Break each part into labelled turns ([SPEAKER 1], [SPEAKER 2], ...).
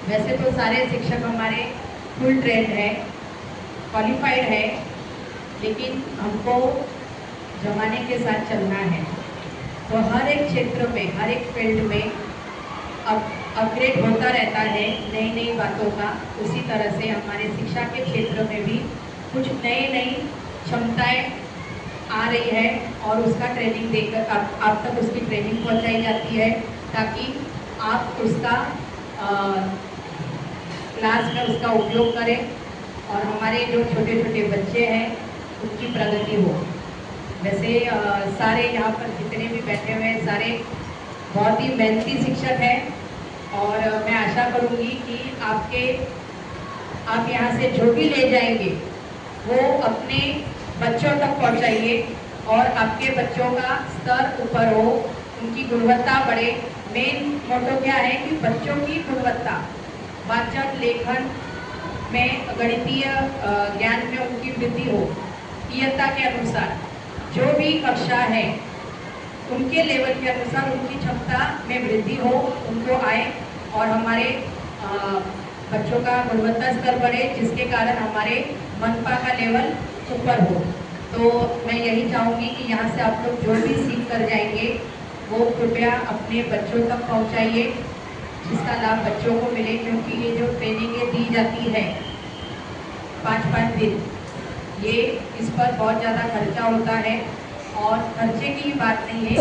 [SPEAKER 1] वैसे तो सारे शिक्षक हमारे फुल ट्रेंड है, क्वालिफाइड है, लेकिन हमको ज़माने के साथ चलना है। तो हर एक क्षेत्र में, हर एक फील्ड में अपग्रेड होता रहता है नई नई बातों का। उसी तरह से हमारे शिक्षा के क्षेत्र में भी कुछ नई नई क्षमताएं आ रही है और उसका ट्रेनिंग देकर आप तक उसकी ट्रेनिंग पहुंचाई जाती है, ताकि आप उसका क्लास में उसका उपयोग करें और हमारे जो छोटे छोटे बच्चे हैं उनकी प्रगति हो। वैसे सारे यहाँ पर जितने भी बैठे हुए हैं सारे बहुत ही मेहनती शिक्षक हैं और मैं आशा करूँगी कि आप यहाँ से जो भी ले जाएंगे वो अपने बच्चों तक पहुँचाइए और आपके बच्चों का स्तर ऊपर हो, उनकी गुणवत्ता बढ़े। मेन मोटो क्या है कि बच्चों की गुणवत्ता, वाचन लेखन में, गणितीय ज्ञान में उनकी वृद्धि हो, इयत्ता के अनुसार जो भी कक्षा है उनके लेवल के अनुसार उनकी क्षमता में वृद्धि हो, उनको आए और हमारे बच्चों का गुणवत्ता स्तर बढ़े, जिसके कारण हमारे मनपा का लेवल ऊपर हो। तो मैं यही चाहूँगी कि यहाँ से आप लोग जो भी सीख कर जाएंगे वो कृपया अपने बच्चों तक पहुँचाइए, जिसका लाभ बच्चों को मिले। क्योंकि ये जो ट्रेनिंगें दी जाती है 5-5 दिन, ये इस पर बहुत ज़्यादा खर्चा होता है और खर्चे की बात नहीं है,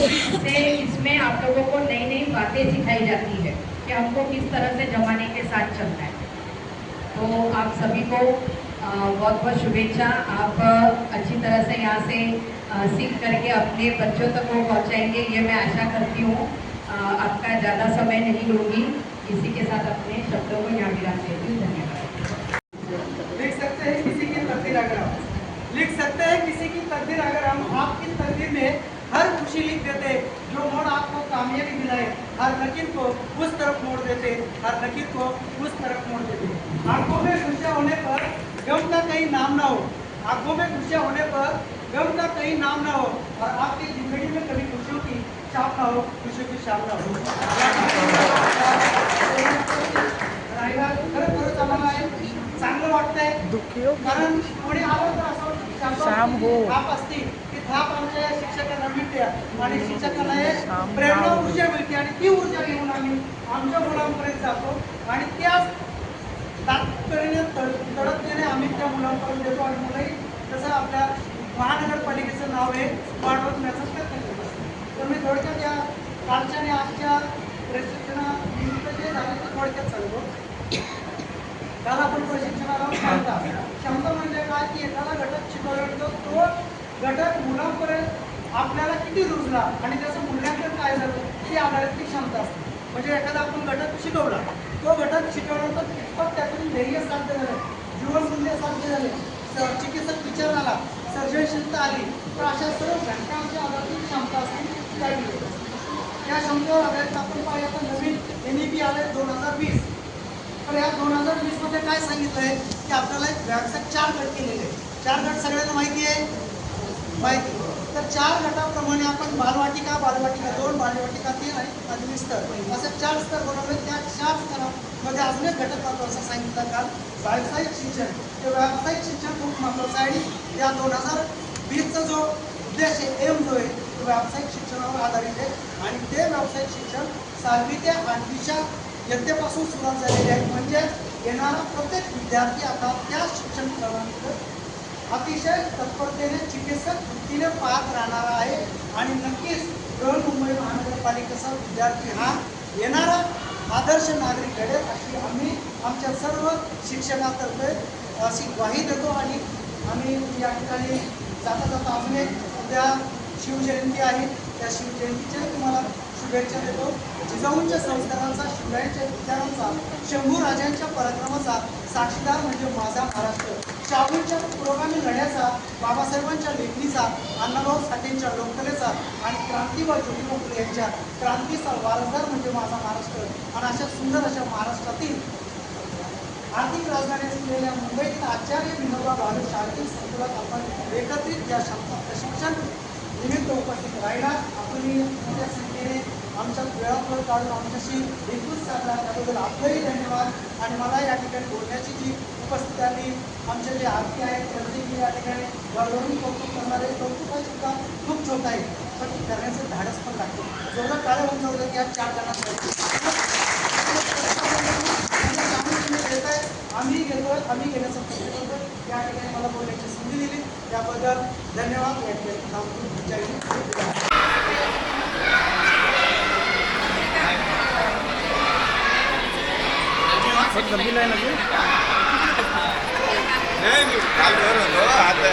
[SPEAKER 1] इसमें आप लोगों को नई नई बातें सिखाई जाती है कि हमको किस तरह से ज़माने के साथ चलना है। तो आप सभी को बहुत बहुत शुभेच्छा। आप अच्छी तरह से यहाँ से सीख करके अपने बच्चों तक वो पहुँचाएंगे, ये मैं आशा करती हूँ। आपका ज़्यादा समय नहीं लूँगी, इसी के साथ अपने शब्दों को यहाँ विराम देती हूँ। धन्यवाद।
[SPEAKER 2] लिख सकते हैं किसी की तकदीर अगर हम लिख सकते हैं किसी की तकदीर अगर हम आपकी तकदीर में हर खुशी लिख देते, जो मोड़ आपको कामयाबी दिलाए, हर लकीर को उस तरफ मोड़ देते, हर लकीर को उस तरफ मोड़ देते। आंखों में खुशियाँ होने पर गम का कहीं नाम ना हो, आंखों में खुशियाँ होने पर गम का कहीं नाम ना हो, और आपकी जिंदगी में कभी खुशियों की छाप ना हो, खुशियों की छाप ना हो। खरंच आम्हाला चांगलं वाटतंय, कारण कोणी आलं तर असं थाप असते की थाप आमच्या या शिक्षकांना मिळते आणि शिक्षकांना हे प्रेरणा ऊर्जा मिळते आणि ती ऊर्जा घेऊन आम्ही आमच्या मुलांपर्यंत जातो आणि त्याच तात्पर्याने तडकतेने आम्ही त्या मुलांपर्यंत देतो आणि मुलंही तसं आपल्या महानगरपालिकेचं नाव हे वाढवण्याचा प्रयत्न करत असतो। तर मी थोडक्यात या कालच्या आणि आजच्या प्रशिक्षणानिमित्त जे झालं ते थोडक्यात सांगतो। काल आपण प्रशिक्षणाला क्षमता म्हणजे काय की एखादा घटक शिकवला तो घटक मुलांपर्यंत आपल्याला किती रुजला आणि त्याचं मूल्यांकन काय झालं हे आधारित ती क्षमता असते। म्हणजे एखादा आपण घटक शिकवला, तो घटक शिकवल्यानंतर कितपत त्यातून ध्येय साध्य झालं, जीवनमूल्य साध्य झाले, चिकित्सक विचार झाला, सर्जनशीलता आली, तर अशा सर्व घटकांच्या आधारित क्षमता असते। त्या क्षमतेवर आधारित आपण पाहिजे आता नवीन NEP आले 2020। तर या 2020 मध्ये काय सांगितलं आहे की आपल्याला एक व्यावसायिक 4 गट केलेले आहेत। 4 गट सगळ्यांना माहिती आहे, माहिती। तर 4 गटाप्रमाणे आपण बालवाटिका 2, बालवाटिका 3 आणि माध्यमिक स्तर असे 4 स्तर बनवले। त्या 4 स्तरामध्ये अजून एक घटक महत्त्वाचा सांगितलं काल, व्यावसायिक शिक्षण। ते व्यावसायिक शिक्षण खूप महत्त्वाचं आहे आणि या 2020चा जो उद्देश आहे, एम जो आहे, तो व्यावसायिक शिक्षणावर आधारित आहे आणि ते व्यावसायिक शिक्षण 7वी ते 8वीच्या इयत्तेपासून सुरुवात झालेली आहे। म्हणजे येणारा प्रत्येक विद्यार्थी आता त्या शिक्षण प्रणालीत अतिशय तत्परतेने चिकित्सक वृत्तीने पाहत राहणार आहे आणि नक्कीच बृहन्मुंबई महानगरपालिकेचा विद्यार्थी हा येणारा आदर्श नागरिक घडेल अशी आम्ही आमच्या सर्व शिक्षकांतर्फे अशी ग्वाही देतो। आणि आम्ही या ठिकाणी जाता जाता अजून एक उद्या शिवजयंती आहे, त्या शिवजयंतीच्या तुम्हाला शुभेच्छा देतो। जिजाऊंच्या संस्कारांचा, शिवरायांच्या विचारांचा, शंभू राजांच्या पराक्रमाचा साक्षीदार म्हणजे माझा महाराष्ट्र, शाहूंच्या पुरोगामी लढ्याचा, बाबासाहेबांच्या लेखणीचा, अण्णाभाऊ साठेंच्या लोककलेचा आणि क्रांतीबा ज्योतिबा फुले यांच्या क्रांतीचा वारसदार म्हणजे माझा महाराष्ट्र। आणि अशा सुंदर अशा महाराष्ट्रातील आर्थिक राजधानी असलेल्या मुंबईतील आचार्य विनोबा भावे शाळेतील संकुलात आपण एकत्रित या क्षमता प्रशिक्षण निमित्त उपस्थित राहिला. आपण मोठ्या संख्येने आमच्या वेळापळ काढून आमच्याशी एकूच साधला त्याबद्दल आपलंही धन्यवाद. आणि मला या ठिकाणी बोलण्याची जी उपस्थिती आली, आमचे जे आरती आहेत त्यांचेही या ठिकाणी वरवरून कौतुक करणारे कौतुक हा सुद्धा खूप छोटा आहे, पण करण्याचं धाडस पण लागतं. जेवढं काळं उंचवलं की या 4 जणांना आम्ही गेलो, आम्ही गेल्याचं प्रयत्न या ठिकाणी मला बोलण्याची संधी दिली, त्याबद्दल धन्यवाद. या ठिकाणी थांबून जय हिंद.
[SPEAKER 3] बहुत लंबी लाइन लगी
[SPEAKER 4] नहीं काल घर होतो आता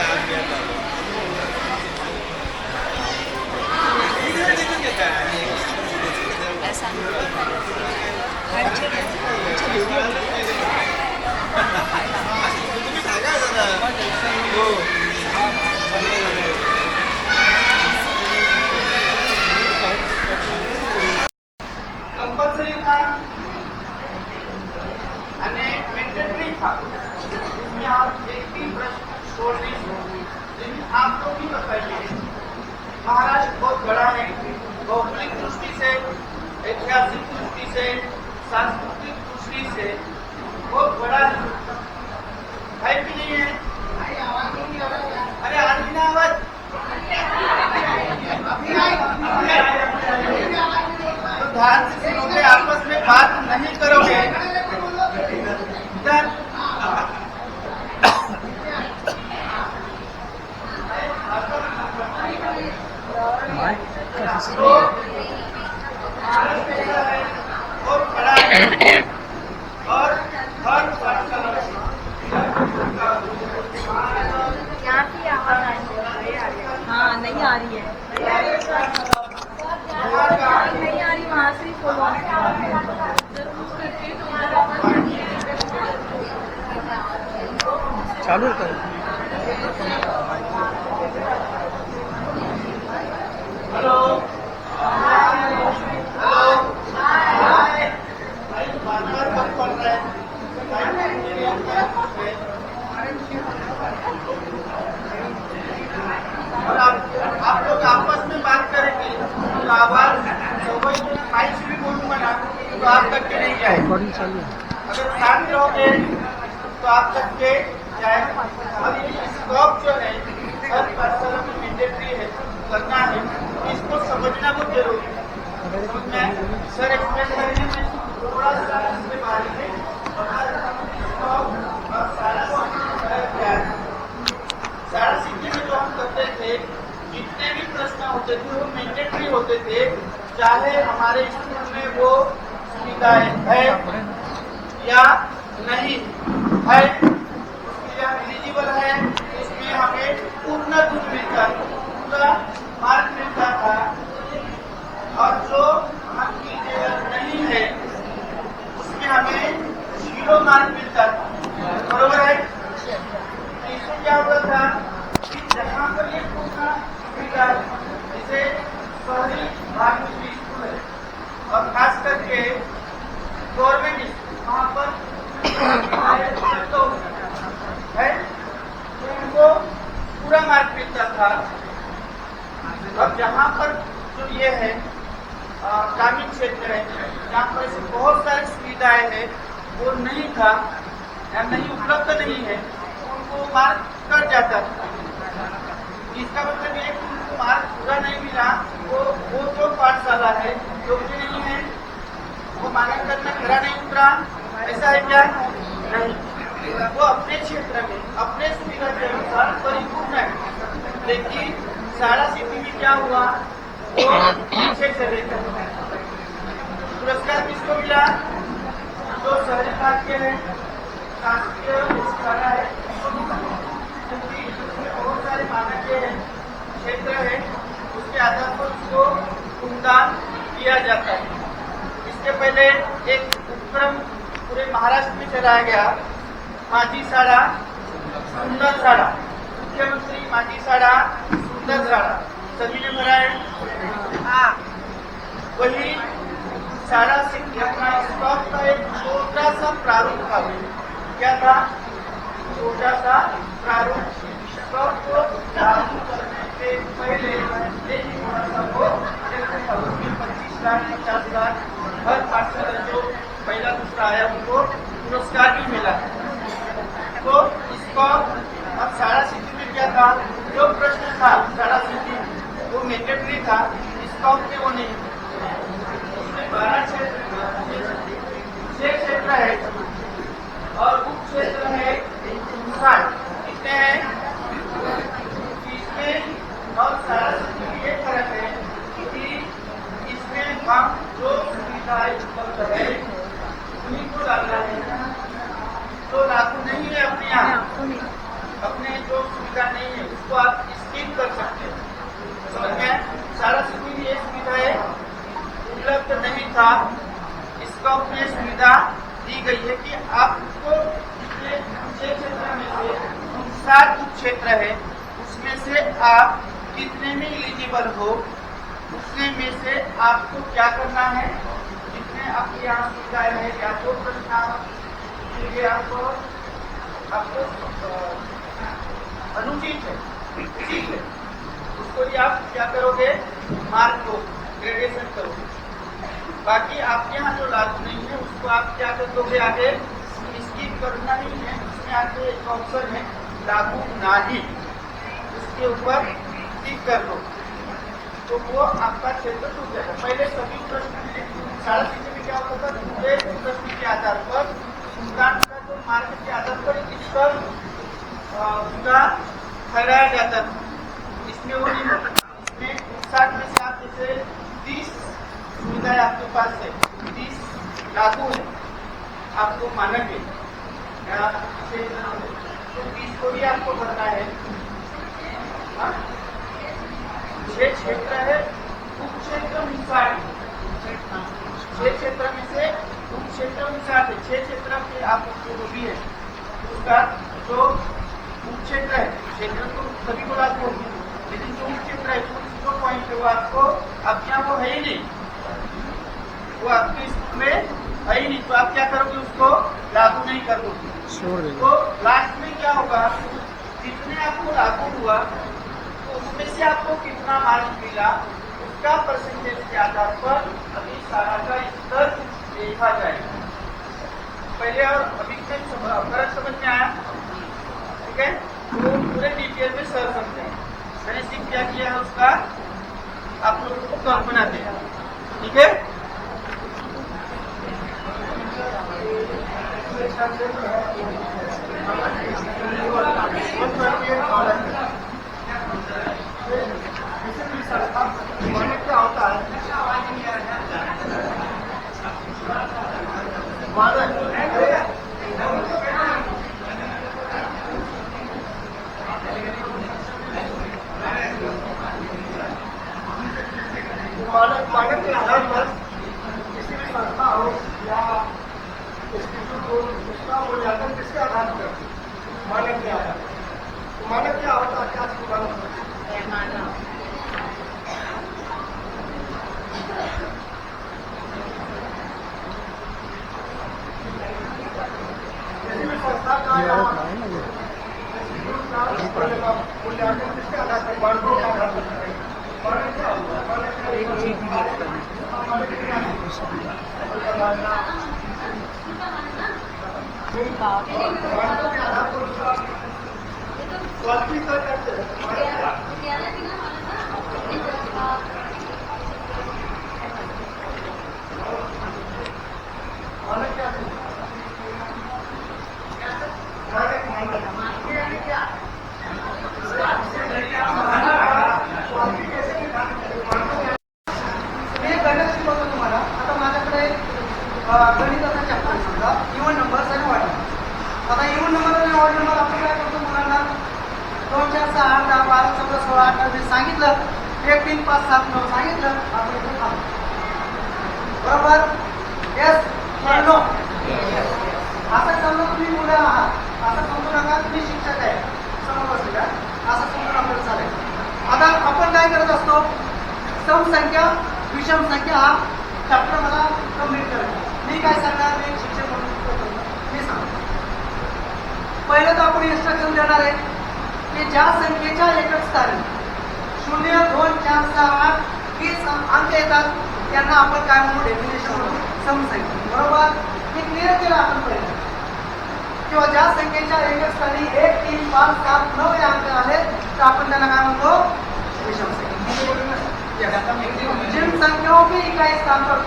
[SPEAKER 4] तुम्ही सांगा जरा हो
[SPEAKER 2] कंपल्सरी था અને મેન્ડેટરી था. इसमें आप एक भी प्रश्न छोड़ नहीं सकते, लेकिन आपको भी बताइए महाराष्ट्र बहुत बड़ा है, भौगोलिक दृष्टि से, ऐतिहासिक दृष्टि से, सांस्कृतिक दृष्टि से बहुत बड़ा है कि नहीं है? अरे आ रही ना आवाज? तो ध्यान से सुनोगे, आपस में बात नहीं करोगे इधर बहुत बड़ा है और हर
[SPEAKER 5] यहाँ की आवाज हाँ नहीं आ रही है नहीं आ रही वहाँ से
[SPEAKER 3] चालू कर
[SPEAKER 2] हेलो और आप लोग आपस में बात करेंगे तो आवाज माइक से भी बोलूंगा ना तो आप तक के नहीं जाए.
[SPEAKER 3] रिकॉर्डिंग चालू है.
[SPEAKER 2] अगर शांत रहोगे तो आप तक के जाए. और ये स्टॉप जो है हर पर्सन में मैंडेटरी है, करना है, इसको समझना बहुत जरूरी है. समझ में सर एक्सप्लेन करने में थोड़ा सा इसके बारे में सारा सीखने में जो हम करते थे, जितने भी प्रश्न होते थे वो मैंडेटरी होते थे, चाहे हमारे स्कूल में वो सुविधाएं है या नहीं है, या एलिजिबल है, इसमें हमें पूर्ण गुण मिलता, पूरा मार्क मिलता था. और जो हमकी नहीं है उसमें हमें 0 मार्क मिलता था. बरोबर है? इसमें क्या होता था कि जहाँ पर ये पूर्ण सुविधा जैसे शहरी भाग में भी स्कूल है और खास करके गवर्नमेंट स्कूल वहाँ पर है तो उनको पूरा मार्क मिलता था. और जहाँ पर जो ये है ग्रामीण क्षेत्र है जहाँ पर ऐसे बहुत सारी सुविधाएं हैं वो नहीं था या नहीं उपलब्ध नहीं है, उनको मार्क कट जाता था. इसका मतलब ये कि उनको मार्क पूरा नहीं मिला, वो जो पाठशाला है जो भी नहीं है वो मानांकन में खरा नहीं उतरा. ऐसा है क्या? नहीं. वो अपने क्षेत्र में अपने सुविधा के अनुसार परिपूर्ण है, लेकिन सारा सिटी में क्या हुआ वो पीछे चले गए. पुरस्कार किसको मिला? जो शहरी भाग के हैं, शासकीय स्कूल है, क्योंकि बहुत सारे मानक क्षेत्र है, उसके आधार पर उसको भुगतान किया जाता है. इसके पहले एक उपक्रम पूरे महाराष्ट्र में चलाया गया, माझी शाळा सुंदर शाळा. मुख्यमंत्री माझी शाळा सुंदर शाळा सभी ने भरा है. हाँ, वही शाला अपना स्टॉक का एक छोटा सा प्रारूप था. क्या था? छोटा सा प्रारूप. स्टॉक को लागू करने से पहले
[SPEAKER 6] अब शाला सिद्धि में क्या था, जो प्रश्न था शाला सिद्धि वो मैंडेटरी था, स्कॉप में वो नहीं। इसमें 12 क्षेत्र है और उप क्षेत्र है 60। कितने हैं? इसमें और शाला सिद्धि में ये फर्क है कि इसमें हम जो सुविधा उपलब्ध है उन्हीं को डालना है, जो लागू नहीं है अपने यहाँ, अपने जो सुविधा नहीं है उसको आप स्किप कर सकते हैं। समझ में? शाला सिद्धि में ये सुविधा है उपलब्ध नहीं था, इसका अपने सुविधा दी गई है कि आपको 6 क्षेत्र में से 7 उप क्षेत्र है, उसमें से आप कितने में एलिजिबल हो, उसमें में से आपको क्या करना है, जितने आपके यहाँ सुविधाएं है या तो प्रश्न ये आपको अनुचित है, ठीक है, उसको भी आप क्या करोगे, मार्क को ग्रेडेशन करोगे। बाकी आपके यहाँ जो लागू नहीं है उसको आप क्या कर दोगे, आगे स्किप करना नहीं है। इसमें आगे एक ऑप्शन है लागू नहीं, उसके ऊपर टिक कर दो तो वो आपका क्षेत्र टूट जाएगा। पहले सभी प्रश्न शाला सिद्धि में क्या होता था, पूरे प्रश्न के आधार पर उसका जो मार्क के आधार पर स्तर उसका ठहराया जाता था। इसमें वो नहीं होता, इसमें 60 में से आप जैसे 30 सुविधाएं आपके पास है, 30 लागू है, आपको मानक है या तो 30 को भी आपको भरना है। 6 क्षेत्र है, उप क्षेत्र 60, 6 क्षेत्र में से उप क्षेत्र 60 है। 6 क्षेत्र के आपको जो भी है उसका जो उप क्षेत्र है, क्षेत्र तो सभी को लागू होगी, लेकिन जो उप क्षेत्र है जो पॉइंट है वो आपको अब यहाँ वो है ही नहीं, वो आपके स्कूल में है ही नहीं, तो आप क्या करोगे, उसको लागू नहीं कर दोगे। तो लास्ट में क्या होगा, जितने आपको लागू हुआ तो उसमें से आपको कितना मार्क मिला उसका परसेंटेज के आधार पर अभी सारा का स्तर देखा जाएगा। पहले और अभी से फर्क समझ में आया? ठीक है, तो पूरे डिटेल में सर समझते हैं। मैंने सिर्फ क्या किया है उसका आप लोगों को कल्पना दें, ठीक है। क्या होता है मानक के आधार पर किसी भी संस्था हो या इंस्टीट्यूट हो उसका मूल्यांकन किसके आधार पर, मानक के आधार पर। तो मानक क्या होता है, क्या किसी भी संस्था का या मूल्यांकन किसके आधार पर, मानकों के आधार पर। मानक क्या होता है, गणिताचा चॅप्टर समजा इव्हन नंबर आणि ऑड नंबर। आता इव्हन नंबर आणि ऑड नंबर आपण काय करतो, मुलांना 2 4 6 8 10 12 14 16 18 सांगितलं, 1 3 5 7 9 सांगितलं, आपण इथे थांबतो, बरोबर? येस और नो? असं समजा तुम्ही मुलं आहात, असं समजू नका तुम्ही शिक्षक आहे, समोर बसले का, असं समजून आपल्याला चालेल। आता आपण काय करत असतो, सम संख्या विषम संख्या हा चॅप्टर मला कंप्लीट करायचा। मी काय सांगणार, मी शिक्षक म्हणून मी सांगतो, पहिलं तर आपण इन्स्ट्रक्शन देणार आहे की ज्या संख्येच्या एकक स्थानी 0 2 4 6 8 30 अंक येतात त्यांना आपण काय म्हणू, डेफिनेशन म्हणू समसंख्या, बरोबर? हे क्लिअर केलं आपण पहिलं।
[SPEAKER 2] किंवा ज्या संख्येच्या एकक स्थानी 1, 3, 5, 7, 9 हे अंक आले तर आपण त्यांना काय म्हणतो विषम संख्या। जिन संख्याओं की इकाई स्थान पर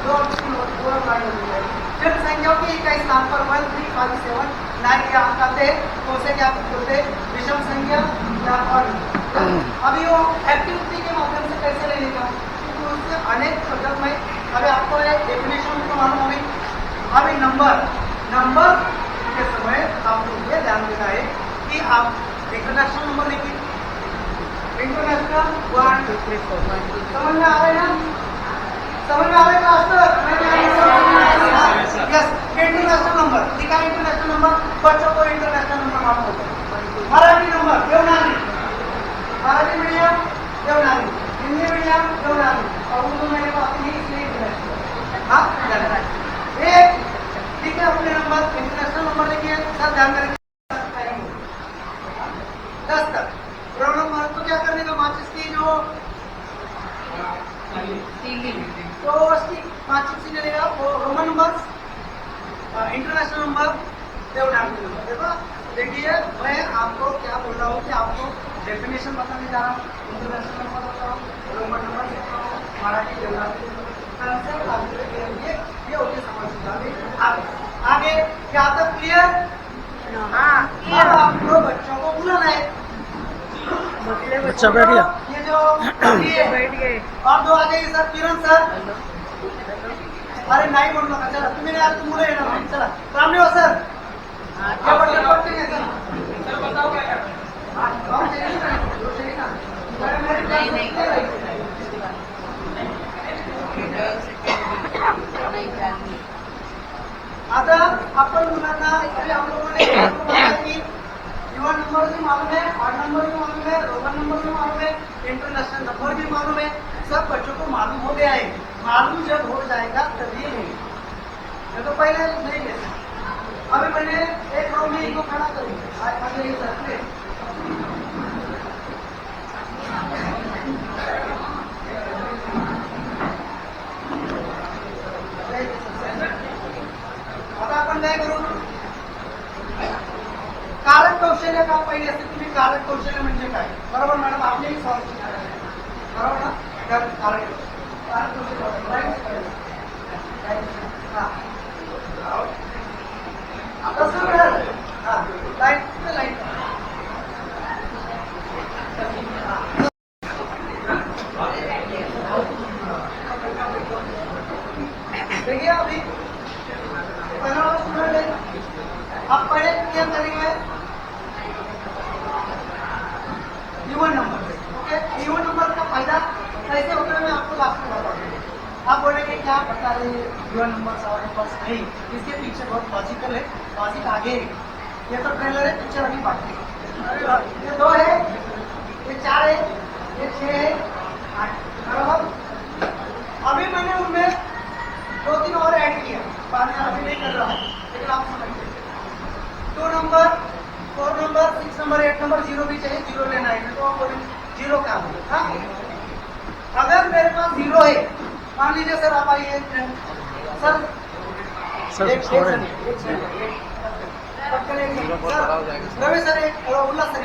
[SPEAKER 2] जिन संख्याओं की इकाई स्थान पर 1, 3, 5, 7, 9 के अंक आते तो उसे क्या बोलते विषम संख्या या और अभी वो एक्टिविटी के माध्यम से कैसे लेने का क्योंकि उससे अनेक पद्धत में अभी आपको एक डेफिनेशन तो मालूम होगी। अभी नंबर के समय आपको ये ध्यान देना है कि आप इंटरनेशनल नंबर लिखिए। इंटरनेशनल 1 2 3 4 समझ में आ रहे हैं समझ में आ रहे यस इंटरनेशनल नंबर लिखा इंटरनेशनल नंबर बच्चों को इंटरनेशनल नंबर मालूम होता है। Marathi number Devanagari Marathi medium Devanagari Hindi medium Devanagari और उर्दू मीडियम आती है इसलिए इंटरनेशनल हाँ एक ठीक है अपने नंबर इंटरनेशनल नंबर लिखिए सर ध्यान रखिए 10 तक रोमन नंबर को क्या करने का माचिस की जो तो उसकी माचिस से चलेगा वो Roman number international number Devanagari number देखो देखिए मैं आपको क्या बोल रहा हूँ कि आपको डेफिनेशन बताने जा रहा हूँ इंटरनेशनल नंबर बता रहा हूँ रोमन नंबर बता रहा हूँ मराठी देवनागरी कंसेप्ट आपके लिए ये होती समझ आगे क्या तक क्लियर हाँ अब आपको बच्चों को बुलाना है
[SPEAKER 3] बच्चा बैठ गया
[SPEAKER 2] ये जो बैठ गए और दो आ जाइए सर किरण सर अरे नहीं बोल रहा चला तुम्हें यार तुम बोले ना चला सामने हो सर क्या पढ़ते हैं सर बताओ क्या आता अपन मुलांना अभी हम लोगों ने कि इवन नंबर भी मालूम है ऑड नंबर भी मालूम है रोमन नंबर भी मालूम है इंटरनेशनल नंबर भी मालूम है सब बच्चों को मालूम हो गया है। मालूम जब हो जाएगा तभी नहीं तो पहले नहीं ले अभी मैंने एक रो में इनको खड़ा करूँगा आता आपण काय करू कारक कौशल्य का पहिले असते तुम्ही कारक कौशल्य म्हणजे काय बरोबर मॅडम आपली सॉल्व बरोबर ना कारक कौशल्य देखिए अभी आप पहले क्या करेंगे even number okay even number का फायदा कैसे होता है मैं आपको लास्ट में बताऊंगा। आप बोलेंगे क्या बता रहे इवन नंबर हमारे पास नहीं इसके पीछे बहुत लॉजिकल है लॉजिक आगे ये तो ट्रेलर है पिक्चर अभी बाकी है ये 2 है ये 4 है ये 6 है 8 बराबर। अभी मैंने उनमें 2-3 और ऐड किया बाद में अभी नहीं कर रहा है लेकिन आप समझिए 2 नंबर 4 नंबर 6 नंबर 8 नंबर 0 भी चाहिए 0 लेना है तो बोले 0 क्या है हाँ अगर मेरे पास 0 है मान लीजिए सर आप आइए सर रवि सर उल्लास सर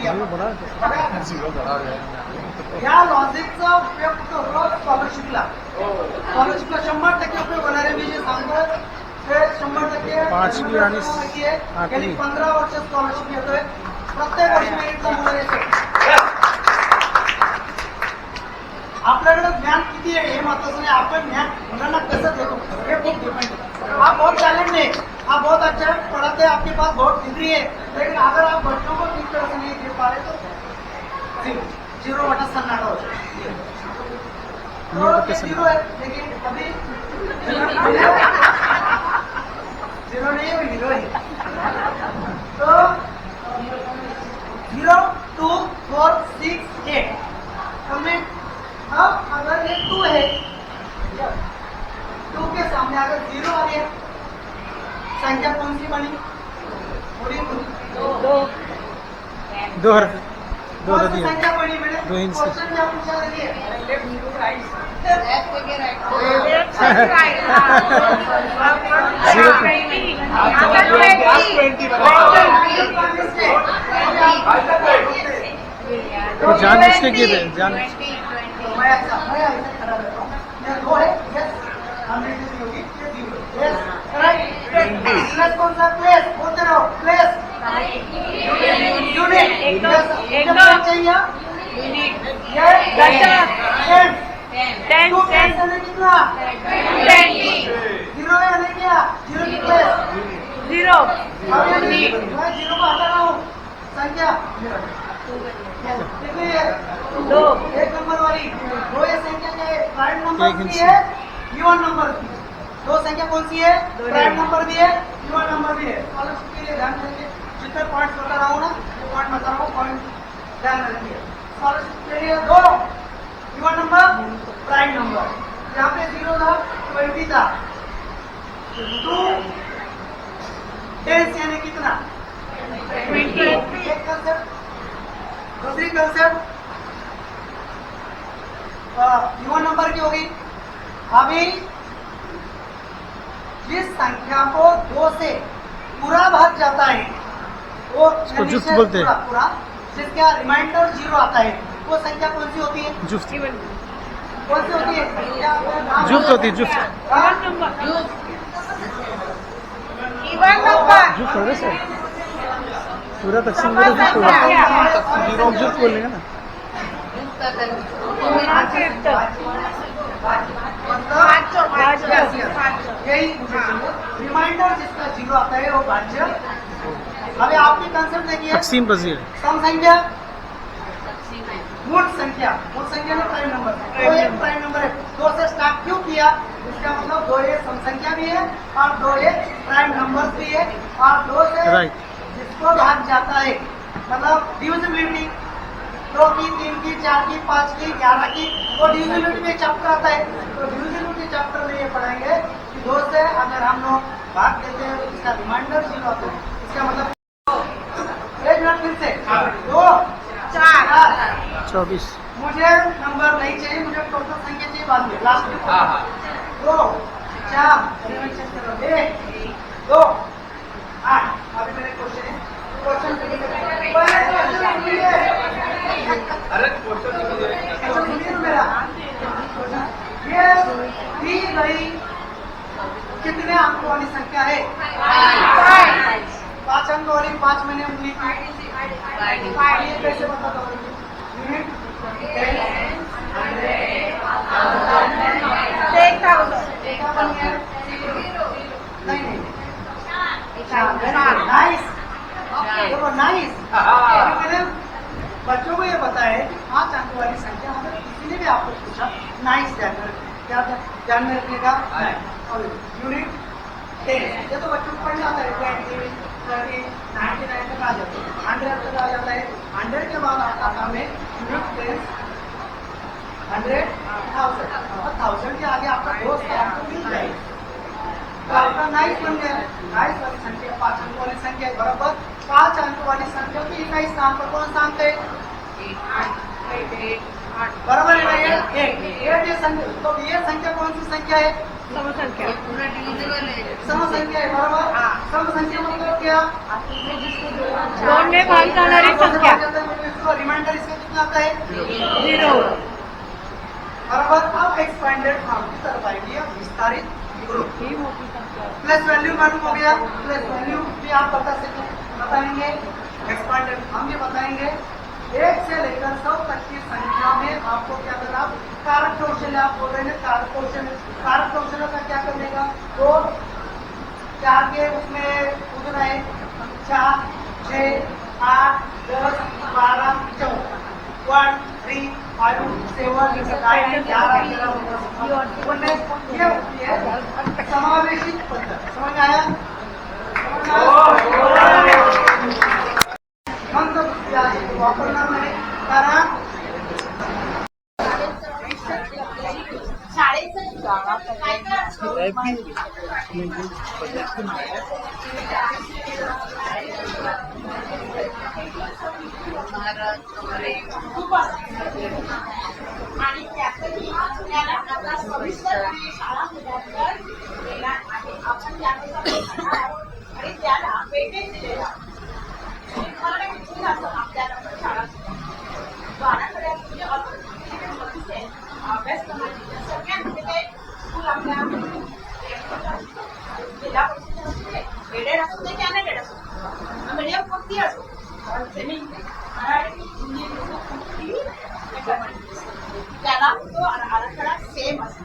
[SPEAKER 2] या लॉजिकचा उपयोग रोज स्कॉलरशिपला 100% उपयोग होणार आहे। मी जे सांगतो ते 100%
[SPEAKER 3] 5वी आणि 8वी
[SPEAKER 2] 15 वर्ष स्कॉलरशिप येतोय प्रत्येक वर्षी मेरिटचा मुलं येतो। आपल्याकडे ज्ञान किती आहे हे महत्वाचं नाही आपण ज्ञान मुलांना कसं देतो हे खूप डिपेंड आप बहुत टैलेंट है आप बहुत अच्छा पढ़ाते हैं आपके पास बहुत डिग्री है लेकिन अगर आप बच्चों को ठीक तरह से नहीं दे पा रहे तो 0 बटा सन्नाटा हो जाए तो ये 0 है लेकिन अभी 0 नहीं है 0 है तो 0 2 4 6 8 कमेंट अब अगर ये 2 है 2 के सामने अगर 0 आ गया संख्या कौन सी बनी दो संख्या बनी मैंने क्वेश्चन क्या पूछा देखिए
[SPEAKER 3] तो जान इसके किए थे जान
[SPEAKER 2] मैं ऐसा खड़ा रहता हूँ। ये दो है, yes, 100 होगी, ये 0, yes, right, प्लेस कौन सा प्लेस बोलते रहो, प्लेस यूनिट एकदम चाहिए ये 10 टू प्लेस है कितना 0 है नहीं क्या 0 की प्लेस 0 मैं 0 को हटा रहा हूँ संख्या दो एक नंबर वाली दो ये संख्या क्या है प्राइम नंबर भी है इवन नंबर भी दो संख्या कौन सी है प्राइम नंबर भी है इवन नंबर भी है स्कॉलरशिप के लिए ध्यान रखिए जितने पॉइंट्स बता रहा हूँ ना वो पॉइंट बता रहा हूँ पॉइंट ध्यान रखिए स्कॉलरशिप के लिए दो इवन नंबर प्राइम नंबर यहाँ पे 0 था 20 था 2 10 यानी कितना 20 एक कंसेप्ट दूसरी कंसेप्ट इवन नंबर की होगी अभी जिस संख्या को 2 से पूरा भाग जाता है वो
[SPEAKER 3] इसको जुफ्त बोलते हैं।
[SPEAKER 2] पूरा जिसका रिमाइंडर 0 आता है वो संख्या कौन सी होती है
[SPEAKER 3] जुफ्त
[SPEAKER 2] कौन सी होती है
[SPEAKER 3] जुफ्त होती है जुफ्त
[SPEAKER 2] इवन नंबर
[SPEAKER 3] जुफ्त हो गया सर पूरा तकसीम करो जुफ्त होगा जुफ्त बोलेंगे ना
[SPEAKER 2] यही रिमाइंडर जिसका 0 आता है वो भाज्य अभी आपकी कंसेप्ट देखिए
[SPEAKER 3] तकसीम पजीर
[SPEAKER 2] सम संख्या मूल संख्या में प्राइम नंबर तो एक प्राइम नंबर है 2 से स्टार्ट क्यों किया इसका मतलब 2 ये सम संख्या भी है और 2 ये प्राइम नंबर भी है और 2 से
[SPEAKER 3] राइट
[SPEAKER 2] जिसको भाग जाता है मतलब डिविजिबिलिटी 2 की 3 की 4 की 5 की 11 की वो डिविजिबिलिटी में चैप्टर आता है तो डिविजिबिलिटी चैप्टर में ये पढ़ाएंगे कि 2 से अगर हम लोग भाग देते हैं तो इसका रिमाइंडर 0 आता है इसका मतलब एक मिनट फिर से 2 4
[SPEAKER 3] 24
[SPEAKER 2] मुझे नंबर नहीं चाहिए मुझे टोटल संख्या चाहिए बाद में लास्ट में 2 4 1 2 8 अभी मेरे क्वेश्चन है क्वेश्चन
[SPEAKER 4] अरे क्वेश्चन
[SPEAKER 2] मेरा ये दी गई कितने अंक वाली संख्या है 5 अंक वाली 5 मैंने उंगली ये कैसे बताता हूँ यूनिट 10,000 नहीं नाइस देखो नाइस मैंने बच्चों को ये बताया कि 5 अंक वाली संख्या अगर किसी ने भी आपको पूछा नाइस क्या ध्यान में रखने का और यूनिट 10 ये तो बच्चों को पढ़ जाता है 20 30 99 तक आ जाता है 100 तक आ जाता है 100 के बाद आता है यूनिट 10 100,000 के आगे आपका दोस्त आपको मिल जाएगा तो आपका नाइस बन गया नाइस वाली संख्या 5 अंक वाली संख्या बराबर 5 अंक वाली संख्या की इकाई स्थान पर कौन सा अंक है बराबर है ना ये संख्या तो ये संख्या कौन सी संख्या है सम संख्या है बराबर सम संख्या मतलब क्या
[SPEAKER 5] दोन में भाग जाणारी संख्या
[SPEAKER 2] इसको रिमाइंडर इसका कितना आता है
[SPEAKER 5] 0
[SPEAKER 2] बराबर अब एक्सपेंडेड फॉर्म की तरफ आएगी विस्तारित प्लस वैल्यू मालूम हो गया प्लस वैल्यू भी आप बताएंगे एक्सपेंडेड हम भी बताएंगे 1 से लेकर 100 तक की संख्या में आपको क्या करना कारक कौशल आप बोल रहे हैं कारक कौशल का क्या करने का तो क्या के उसमें उतना है 4 6 8 10 12 14 1 3 5 7 9 11 ये होती है समावेशी पद्धत समझ आया मंत्र वापरना नाही कारण आणि
[SPEAKER 5] आपला सविस्तर आणि शाळा मुलांवर देण्यात आहे. आपण त्यानुसार आणि त्याला वेटेज दिलेला आहे. तुम्हाला काय विचारलं असं आपल्याला शाळा बाराकडे म्हणजे अभ्यासक्रमाची सगळ्यांमध्ये ते स्कूल आपल्या जिल्हा परिषद एडेड असू दे की अनएडेड असू मीडियम कोणती असो सेमी मराठी हिंदी त्याला तो आराखडा सेम असतो.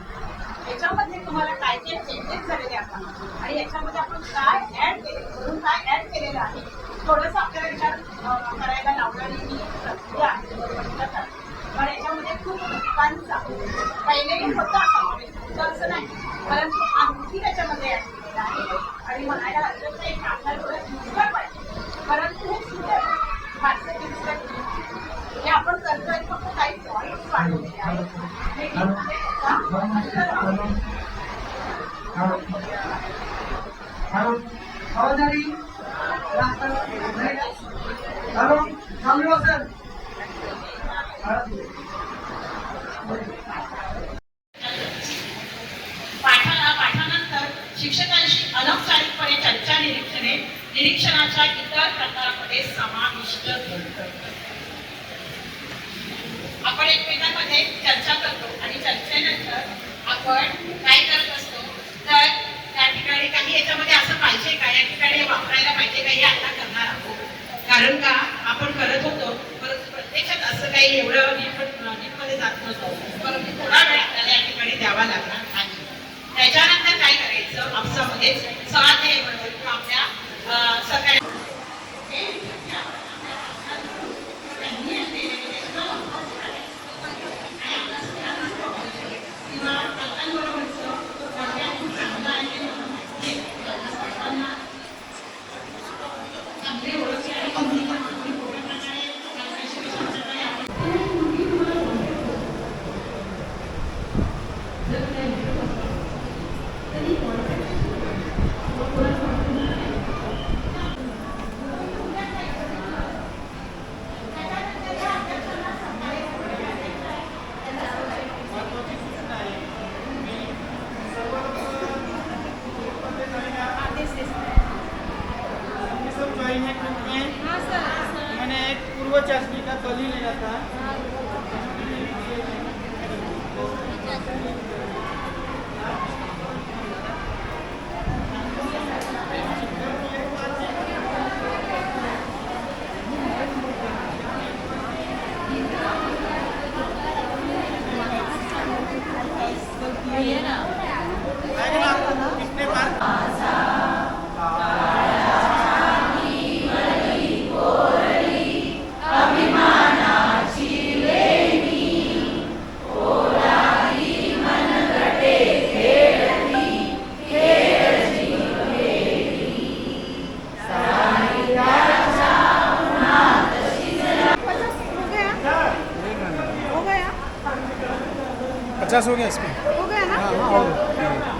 [SPEAKER 5] याच्यामध्ये तुम्हाला काय काय चेंजेस झालेले असतात आणि याच्यामध्ये आपण काय ऍड केले म्हणून काय ऍड केलेलं आहे थोडंसं आपल्याला विचार करायला लावणारी ही प्रक्रिया आहे. पण याच्यामध्ये खूप घटकांचा पहिलेही होता असं नाही परंतु आणखी त्याच्यामध्ये ऍड केलेलं आहे आणि म्हणायला लागलं तर एक आपल्याला थोडं दुसरं पाहिजे परंतु हे सुद्धा भारताची दुसरं हे आपण करतोय फक्त काही पॉईंट वाढवलेले पाठानंतर शिक्षकांशी अनौपचारिकपणे चर्चा निरीक्षणाच्या इतर प्रकारामध्ये समाविष्ट करतात. आपण एकमेकांमध्ये चर्चा करतो आणि चर्चेनंतर आपण काय करत असतो तर त्या ठिकाणी काही याच्यामध्ये असं पाहिजे का या ठिकाणी वापरायला पाहिजे का हे आता करणार आहोत. कारण का आपण करत होतो परंतु प्रत्यक्षात असं काही एवढं नीटमध्ये जात नसतो परंतु थोडा वेळ आपल्याला या ठिकाणी द्यावा लागणार आहे. त्याच्यानंतर काय करायचं आपसामध्येच स्वाध्याय म्हणून आपल्या सगळ्या
[SPEAKER 6] मैंने एक पूर्व चाशनी का कल ही लिया था. कितने बार
[SPEAKER 3] पचास हो गया इसमें.
[SPEAKER 5] हो गया ना.
[SPEAKER 3] हाँ हाँ हो गया.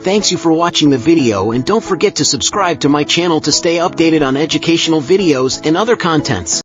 [SPEAKER 7] Thanks you for watching the video, and don't forget to subscribe to my channel to stay updated on educational videos and other contents.